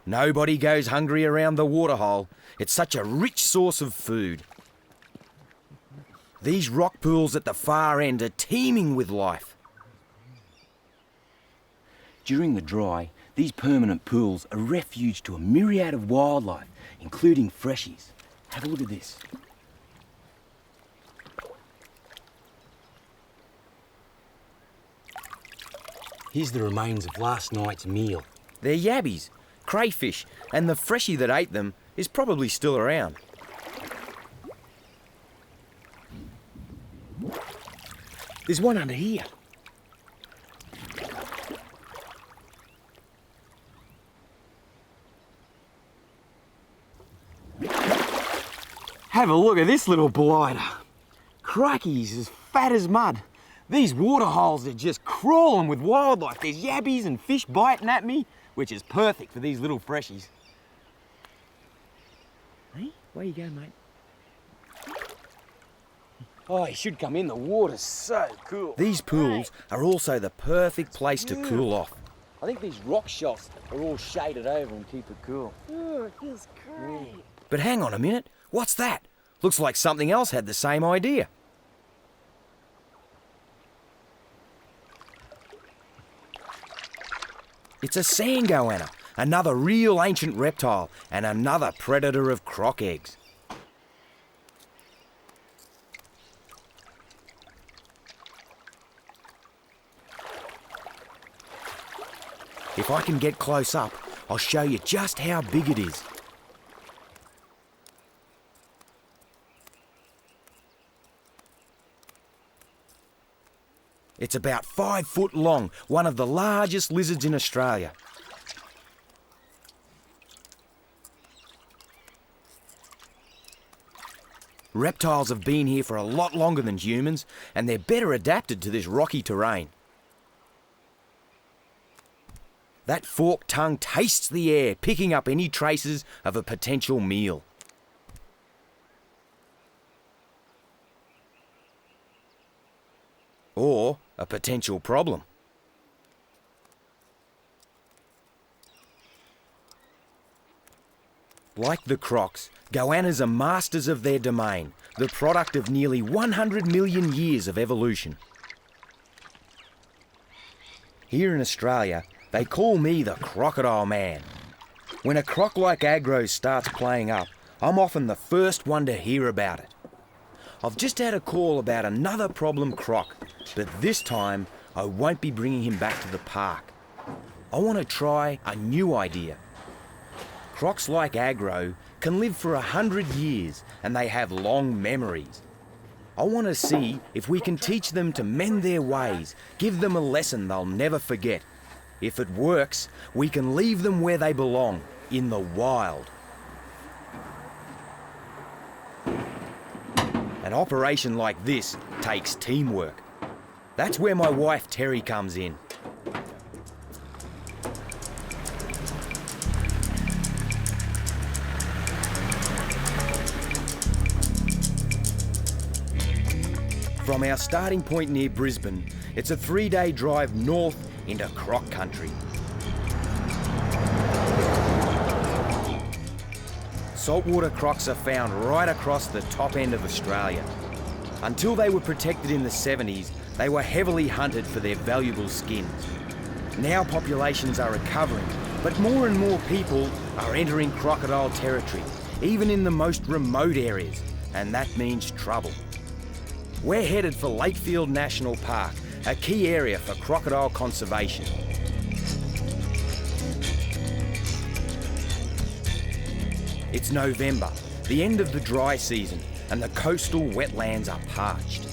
Nobody goes hungry around the waterhole. It's such a rich source of food. These rock pools at the far end are teeming with life. During the dry, these permanent pools are refuge to a myriad of wildlife, including freshies. Have a look at this. Here's the remains of last night's meal. They're yabbies, crayfish, and the freshie that ate them is probably still around. There's one under here. Have a look at this little blighter. Crikey, he's as fat as mud. These waterholes are just crawling with wildlife. There's yabbies and fish biting at me, which is perfect for these little freshies. Hey, where you going, mate? Oh, he should come in. The water's so cool. These pools are also the perfect place to cool off. I think these rock shelves are all shaded over and keep it cool. Oh, it feels great. But hang on a minute, what's that? Looks like something else had the same idea. It's a sand goanna, another real ancient reptile and another predator of croc eggs. If I can get close up, I'll show you just how big it is. It's about 5 foot long, one of the largest lizards in Australia. Reptiles have been here for a lot longer than humans, and they're better adapted to this rocky terrain. That forked tongue tastes the air, picking up any traces of a potential meal. Or a potential problem. Like the crocs, goannas are masters of their domain, the product of nearly 100 million years of evolution. Here in Australia, they call me the Crocodile Man. When a croc like aggro starts playing up, I'm often the first one to hear about it. I've just had a call about another problem croc, but this time I won't be bringing him back to the park. I want to try a new idea. Crocs like aggro can live for 100 years and they have long memories. I want to see if we can teach them to mend their ways, give them a lesson they'll never forget. If it works, we can leave them where they belong, in the wild. An operation like this takes teamwork. That's where my wife Terry comes in. From our starting point near Brisbane, it's a 3-day drive north into croc country. Saltwater crocs are found right across the top end of Australia. Until they were protected in the 70s, they were heavily hunted for their valuable skins. Now populations are recovering, but more and more people are entering crocodile territory, even in the most remote areas, and that means trouble. We're headed for Lakefield National Park, a key area for crocodile conservation. It's November, the end of the dry season, and the coastal wetlands are parched.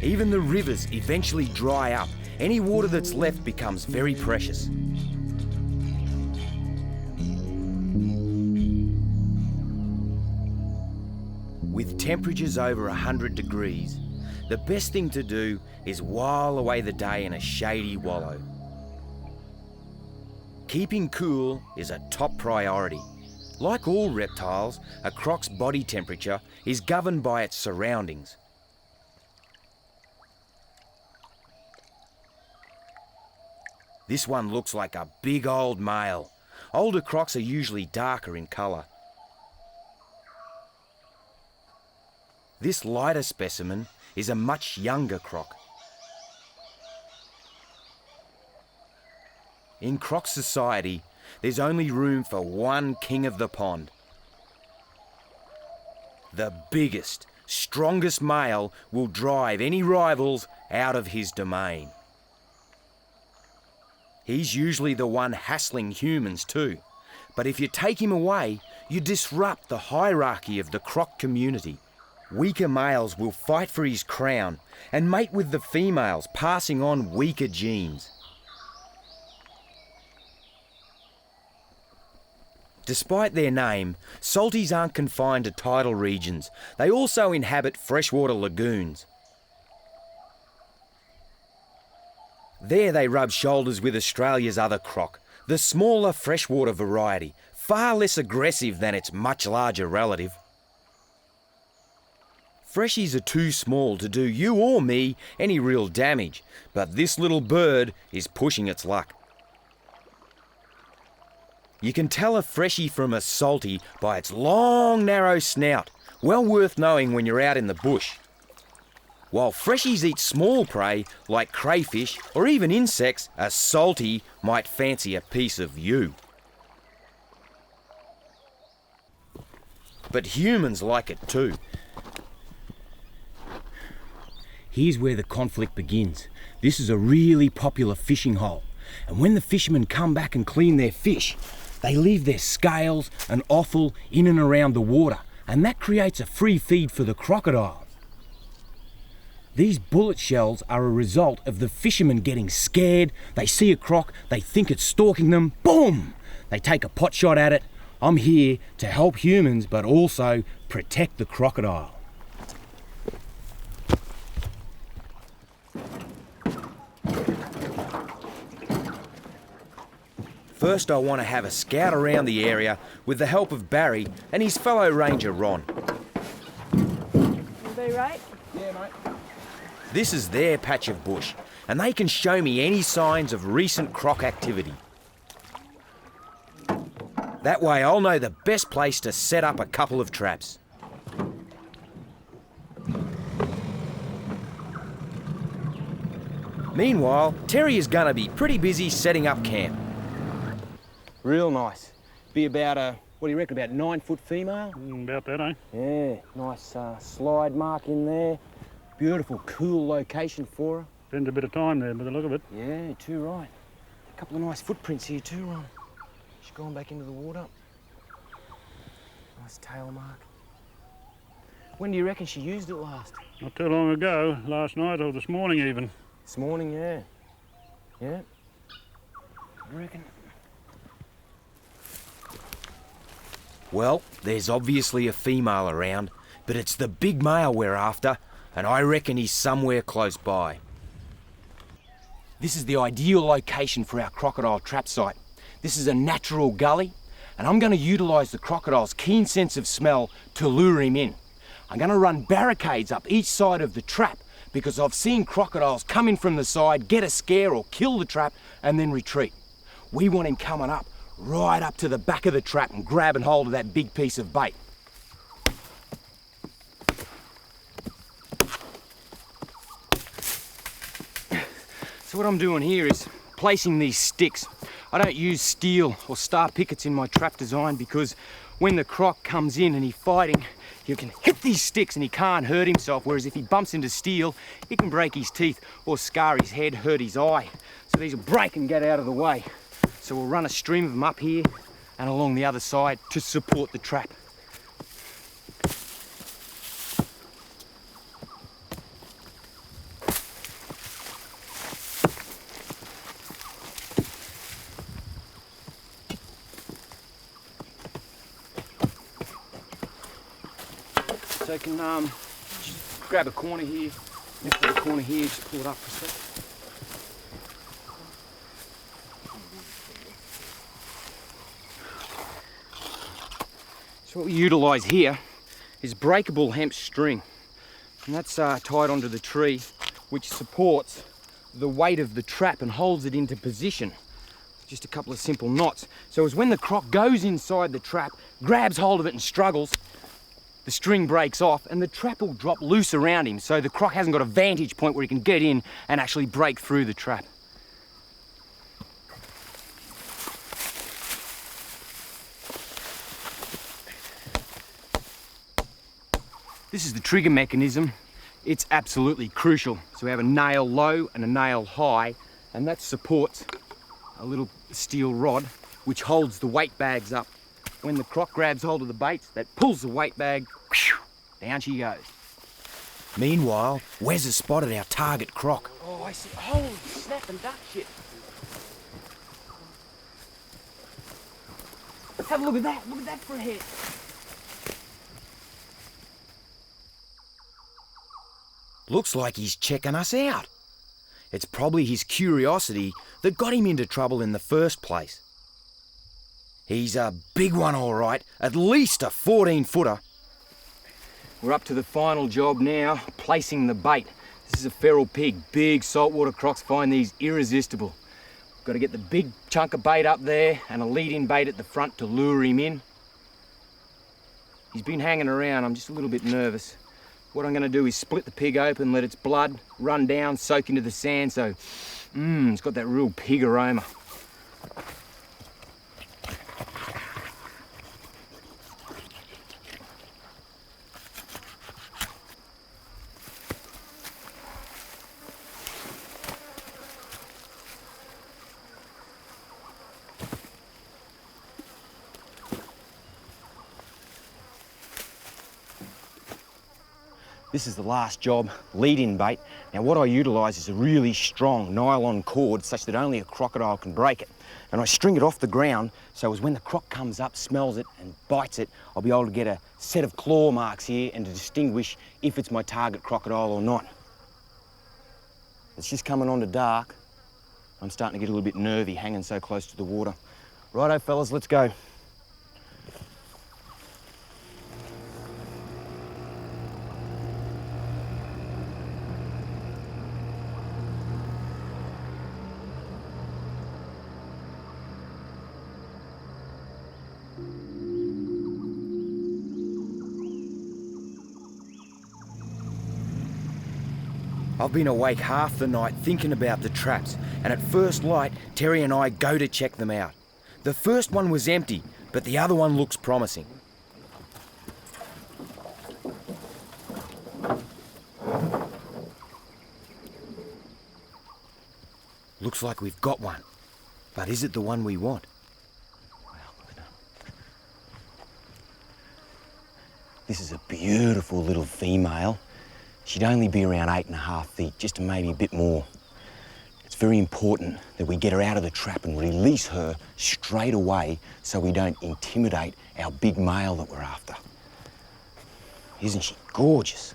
Even the rivers eventually dry up. Any water that's left becomes very precious. With temperatures over 100 degrees, the best thing to do is while away the day in a shady wallow. Keeping cool is a top priority. Like all reptiles, a croc's body temperature is governed by its surroundings. This one looks like a big old male. Older crocs are usually darker in colour. This lighter specimen is a much younger croc. In croc society, there's only room for one king of the pond. The biggest, strongest male will drive any rivals out of his domain. He's usually the one hassling humans too, but if you take him away, you disrupt the hierarchy of the croc community. Weaker males will fight for his crown and mate with the females, passing on weaker genes. Despite their name, salties aren't confined to tidal regions. They also inhabit freshwater lagoons. There they rub shoulders with Australia's other croc, the smaller freshwater variety, far less aggressive than its much larger relative. Freshies are too small to do you or me any real damage, but this little bird is pushing its luck. You can tell a freshie from a salty by its long, narrow snout, well worth knowing when you're out in the bush. While freshies eat small prey like crayfish or even insects, a salty might fancy a piece of you. But humans like it too. Here's where the conflict begins. This is a really popular fishing hole, and when the fishermen come back and clean their fish, they leave their scales and offal in and around the water, and that creates a free feed for the crocodile. These bullet shells are a result of the fishermen getting scared. They see a croc, they think it's stalking them, boom! They take a pot shot at it. I'm here to help humans, but also protect the crocodile. First, I want to have a scout around the area with the help of Barry and his fellow ranger Ron. Everybody right? Yeah, mate. This is their patch of bush, and they can show me any signs of recent croc activity. That way I'll know the best place to set up a couple of traps. Meanwhile, Terry is going to be pretty busy setting up camp. Real nice. Be about what do you reckon, about 9 foot female? About that, eh? Yeah, nice slide mark in there. Beautiful, cool location for her. Spends a bit of time there by the look of it. Yeah, too right. A couple of nice footprints here too, Ron. She's gone back into the water. Nice tail mark. When do you reckon she used it last? Not too long ago, last night or this morning even. This morning, yeah. Yeah. I reckon. Well, there's obviously a female around, but it's the big male we're after, and I reckon he's somewhere close by. This is the ideal location for our crocodile trap site. This is a natural gully, and I'm going to utilise the crocodile's keen sense of smell to lure him in. I'm going to run barricades up each side of the trap because I've seen crocodiles come in from the side, get a scare or kill the trap, and then retreat. We want him coming up right up to the back of the trap and grabbing hold of that big piece of bait. So what I'm doing here is placing these sticks. I don't use steel or star pickets in my trap design because when the croc comes in and he's fighting, you can hit these sticks and he can't hurt himself, whereas if he bumps into steel, he can break his teeth or scar his head, hurt his eye. So these will break and get out of the way. So we'll run a stream of them up here and along the other side to support the trap. So you can just grab a corner here, lift the corner here, just pull it up for a sec. So what we utilise here is breakable hemp string, and that's tied onto the tree, which supports the weight of the trap and holds it into position. Just a couple of simple knots. So as when the croc goes inside the trap, grabs hold of it and struggles, the string breaks off and the trap will drop loose around him, so the croc hasn't got a vantage point where he can get in and actually break through the trap. This is the trigger mechanism. It's absolutely crucial. So we have a nail low and a nail high, and that supports a little steel rod which holds the weight bags up. When the croc grabs hold of the baits, that pulls the weight bag, whew, down she goes. Meanwhile, Wes has spotted our target croc. Oh, I see. Holy snap and duck shit. Have a look at that. Look at that for a head. Looks like he's checking us out. It's probably his curiosity that got him into trouble in the first place. He's a big one, all right, at least a 14-footer. We're up to the final job now, placing the bait. This is a feral pig. Big saltwater crocs find these irresistible. Got to get the big chunk of bait up there and a lead-in bait at the front to lure him in. He's been hanging around. I'm just a little bit nervous. What I'm going to do is split the pig open, let its blood run down, soak into the sand, so it's got that real pig aroma. This is the last job, lead-in bait. Now what I utilise is a really strong nylon cord such that only a crocodile can break it. And I string it off the ground so as when the croc comes up, smells it and bites it, I'll be able to get a set of claw marks here and to distinguish if it's my target crocodile or not. It's just coming on to dark. I'm starting to get a little bit nervy hanging so close to the water. Righto fellas, let's go. I've been awake half the night thinking about the traps, and at first light, Terry and I go to check them out. The first one was empty, but the other one looks promising. Looks like we've got one, but is it the one we want? This is a beautiful little female. She'd only be around 8.5 feet, just maybe a bit more. It's very important that we get her out of the trap and release her straight away so we don't intimidate our big male that we're after. Isn't she gorgeous?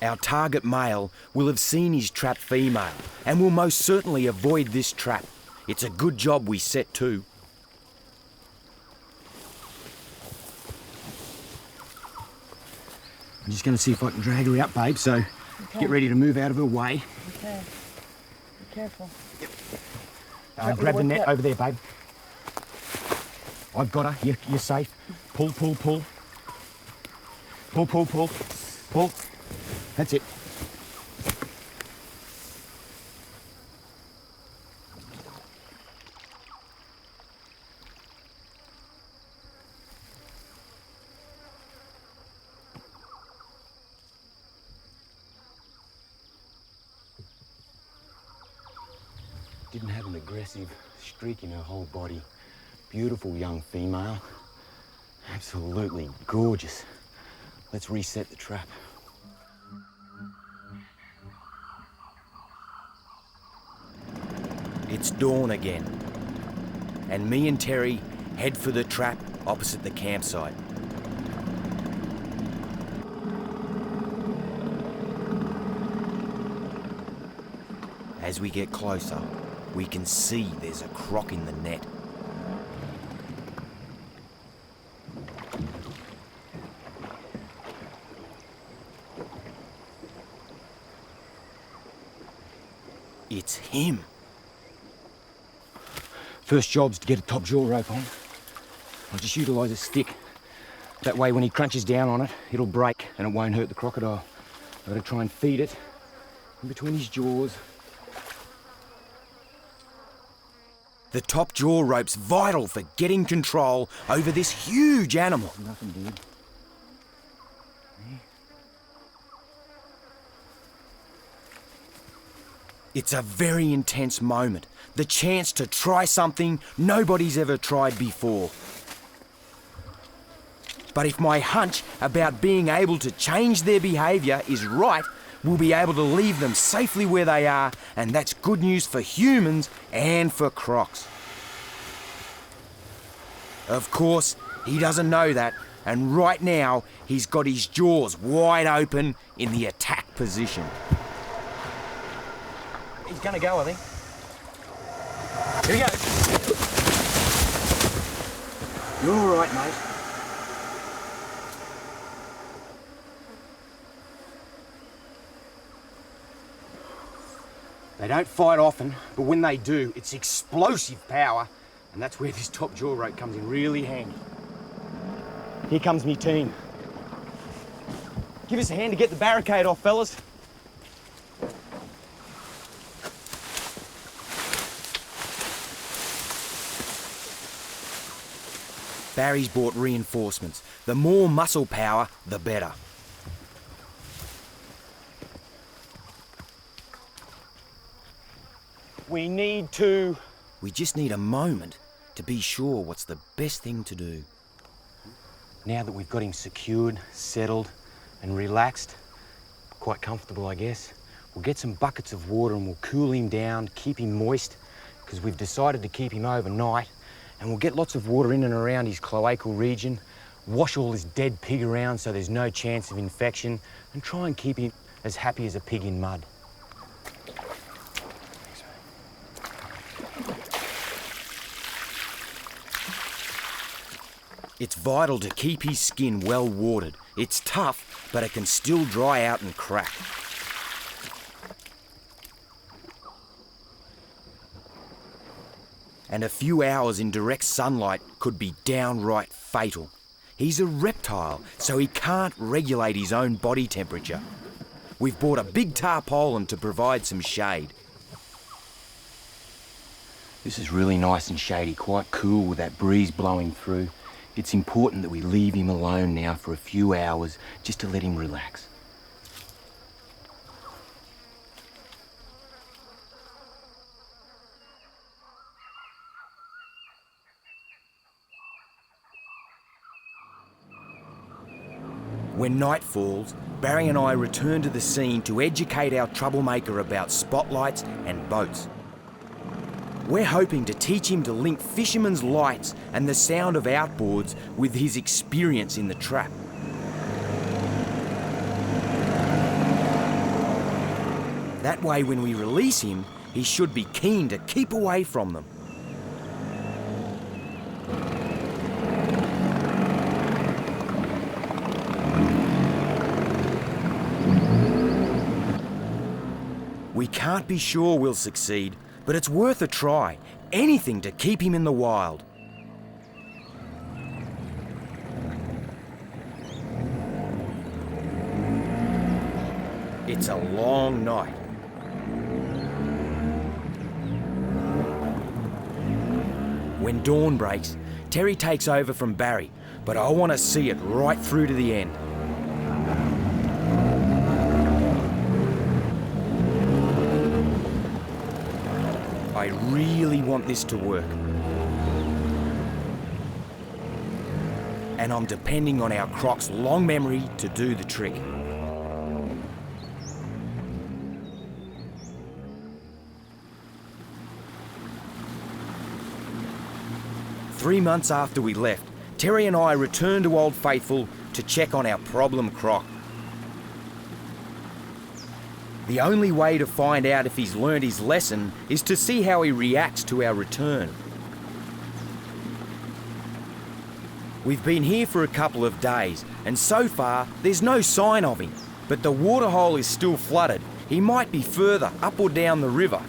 Our target male will have seen his trapped female and will most certainly avoid this trap. It's a good job we set to. I'm just going to see if I can drag her out, babe, so get ready to move out of her way. Okay. Be careful. Grab the net over there, babe. I've got her. You're safe. Pull, pull, pull. Pull, pull, pull. Pull. That's it. Didn't have an aggressive streak in her whole body. Beautiful young female. Absolutely gorgeous. Let's reset the trap. It's dawn again, and me and Terry head for the trap opposite the campsite. As we get closer, we can see there's a croc in the net. It's him. First job's to get a top jaw rope on. I'll just utilise a stick. That way when he crunches down on it, it'll break and it won't hurt the crocodile. I've got to try and feed it in between his jaws. The top jaw rope's vital for getting control over this huge animal. Nothing, dude. It's a very intense moment. The chance to try something nobody's ever tried before. But if my hunch about being able to change their behaviour is right, we'll be able to leave them safely where they are, and that's good news for humans and for crocs. Of course, he doesn't know that, and right now he's got his jaws wide open in the attack position. He's gonna go, I think. Here he goes. You're all right, mate. They don't fight often, but when they do, it's explosive power, and that's where this top jaw rope comes in really handy. Here comes me team. Give us a hand to get the barricade off, fellas. Barry's brought reinforcements. The more muscle power, the better. We just need a moment to be sure what's the best thing to do. Now that we've got him secured, settled, and relaxed, quite comfortable, I guess, we'll get some buckets of water and we'll cool him down, keep him moist, because we've decided to keep him overnight, and we'll get lots of water in and around his cloacal region, wash all this dead pig around so there's no chance of infection, and try and keep him as happy as a pig in mud. It's vital to keep his skin well watered. It's tough, but it can still dry out and crack. And a few hours in direct sunlight could be downright fatal. He's a reptile, so he can't regulate his own body temperature. We've bought a big tarpaulin to provide some shade. This is really nice and shady, quite cool with that breeze blowing through. It's important that we leave him alone now for a few hours just to let him relax. When night falls, Barry and I return to the scene to educate our troublemaker about spotlights and boats. We're hoping to teach him to link fishermen's lights and the sound of outboards with his experience in the trap. That way, when we release him, he should be keen to keep away from them. We can't be sure we'll succeed, but it's worth a try. Anything to keep him in the wild. It's a long night. When dawn breaks, Terry takes over from Barry, but I want to see it right through to the end. I really want this to work. And I'm depending on our Croc's long memory to do the trick. Three months after we left, Terry and I returned to Old Faithful to check on our problem croc. The only way to find out if he's learned his lesson is to see how he reacts to our return. We've been here for a couple of days, and so far there's no sign of him. But the waterhole is still flooded. He might be further up or down the river.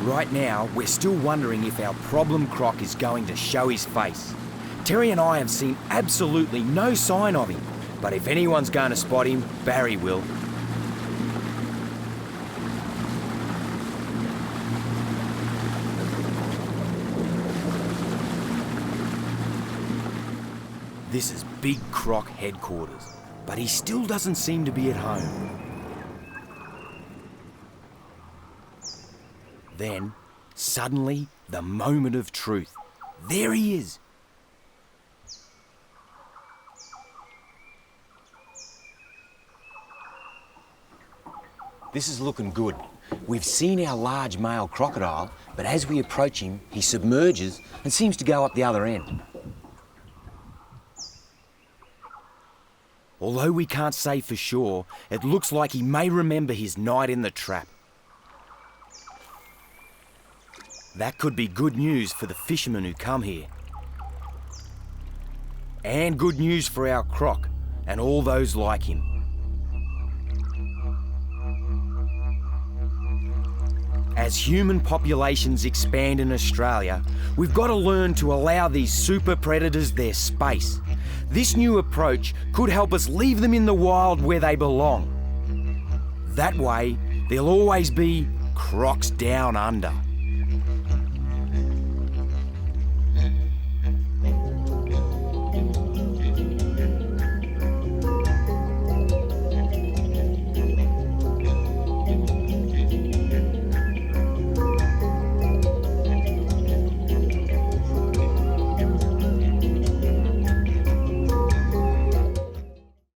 Right now, we're still wondering if our problem croc is going to show his face. Terry and I have seen absolutely no sign of him, but if anyone's going to spot him, Barry will. This is Big Croc headquarters, but he still doesn't seem to be at home. Then, suddenly, the moment of truth. There he is. This is looking good. We've seen our large male crocodile, but as we approach him, he submerges and seems to go up the other end. Although we can't say for sure, it looks like he may remember his night in the trap. That could be good news for the fishermen who come here. And good news for our croc and all those like him. As human populations expand in Australia, we've got to learn to allow these super predators their space. This new approach could help us leave them in the wild where they belong. That way, there'll always be crocs down under.